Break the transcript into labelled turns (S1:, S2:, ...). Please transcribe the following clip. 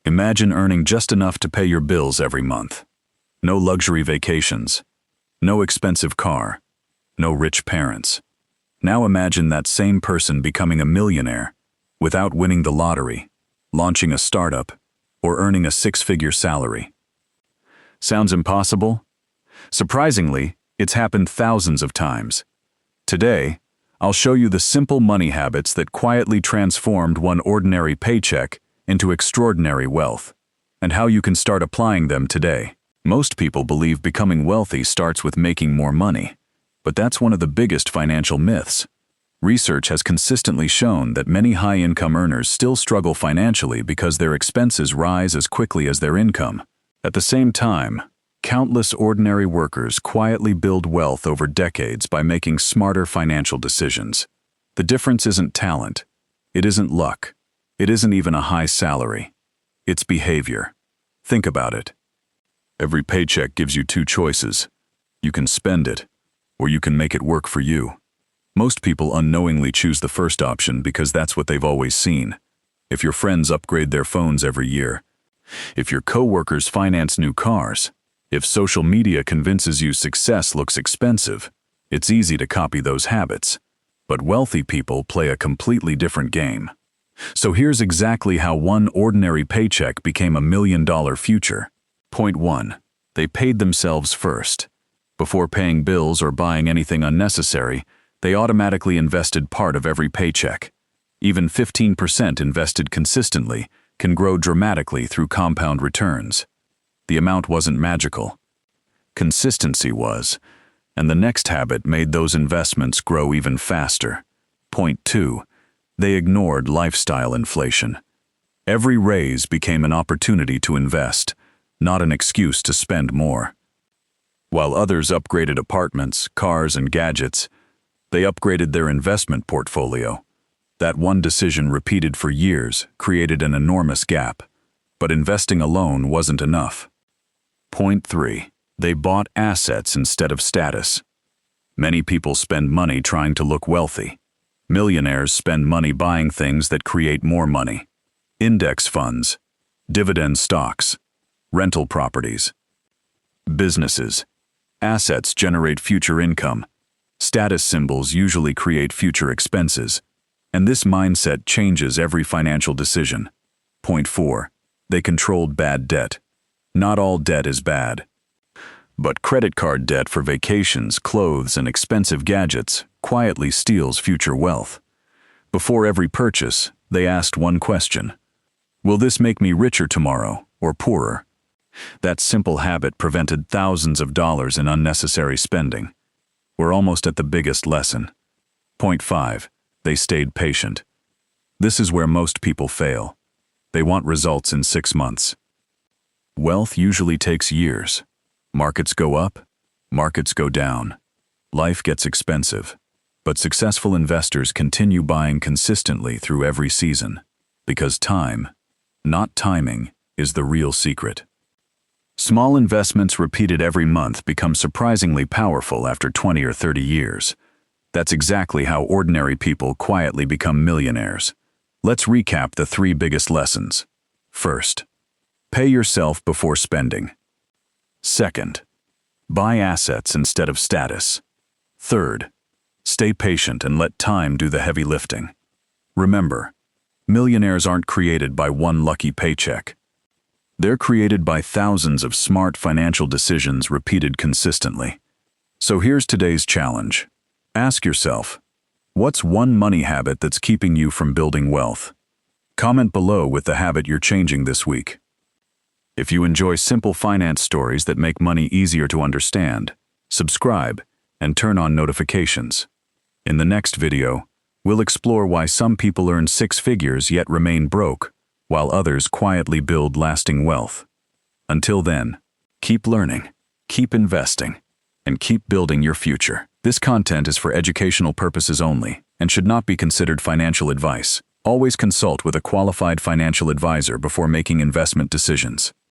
S1: Imagine earning just enough to pay your bills every month. No luxury vacations. No expensive car. No rich parents. Now imagine that same person becoming a millionaire without winning the lottery, launching a startup, or earning a six-figure salary. Sounds impossible? Surprisingly, it's happened thousands of times. Today, I'll show you the simple money habits that quietly transformed one ordinary paycheck into extraordinary wealth, and how you can start applying them today. Most people believe becoming wealthy starts with making more money, but that's one of the biggest financial myths. Research has consistently shown that many high-income earners still struggle financially because their expenses rise as quickly as their income. At the same time, countless ordinary workers quietly build wealth over decades by making smarter financial decisions. The difference isn't talent. It isn't luck. It isn't even a high salary. It's behavior. Think about it. Every paycheck gives you two choices. You can spend it, or you can make it work for you. Most people unknowingly choose the first option because that's what they've always seen. If your friends upgrade their phones every year, if your coworkers finance new cars, if social media convinces you success looks expensive, it's easy to copy those habits. But wealthy people play a completely different game. So here's exactly how one ordinary paycheck became a $1 million future. Point 1. They paid themselves first. Before paying bills or buying anything unnecessary, they automatically invested part of every paycheck. Even 15% invested consistently can grow dramatically through compound returns. The amount wasn't magical. Consistency was, and the next habit made those investments grow even faster. Point 2. They ignored lifestyle inflation. Every raise became an opportunity to invest, not an excuse to spend more. While others upgraded apartments, cars, and gadgets, they upgraded their investment portfolio. That one decision repeated for years created an enormous gap, but investing alone wasn't enough. Point 3. They bought assets instead of status. Many people spend money trying to look wealthy. Millionaires spend money buying things that create more money. Index funds, dividend stocks, rental properties, businesses. Assets generate future income. Status symbols usually create future expenses, and this mindset changes every financial decision. Point 4. They controlled bad debt. Not all debt is bad. But credit card debt for vacations, clothes, and expensive gadgets quietly steals future wealth. Before every purchase, they asked one question: will this make me richer tomorrow or poorer? That simple habit prevented thousands of dollars in unnecessary spending. We're almost at the biggest lesson. Point 5. They stayed patient. This is where most people fail. They want results in 6 months. Wealth usually takes years. Markets go up, markets go down. Life gets expensive. But successful investors continue buying consistently through every season, because time, not timing, is the real secret. Small investments repeated every month become surprisingly powerful after 20 or 30 years. That's exactly how ordinary people quietly become millionaires. Let's recap the 3 biggest lessons. First, pay yourself before spending. Second, buy assets instead of status. Third, stay patient and let time do the heavy lifting. Remember, millionaires aren't created by one lucky paycheck. They're created by thousands of smart financial decisions repeated consistently. So here's today's challenge. Ask yourself, what's one money habit that's keeping you from building wealth? Comment below with the habit you're changing this week. If you enjoy simple finance stories that make money easier to understand, subscribe and turn on notifications. In the next video, we'll explore why some people earn 6 figures yet remain broke, while others quietly build lasting wealth. Until then, keep learning, keep investing, and keep building your future. This content is for educational purposes only and should not be considered financial advice. Always consult with a qualified financial advisor before making investment decisions.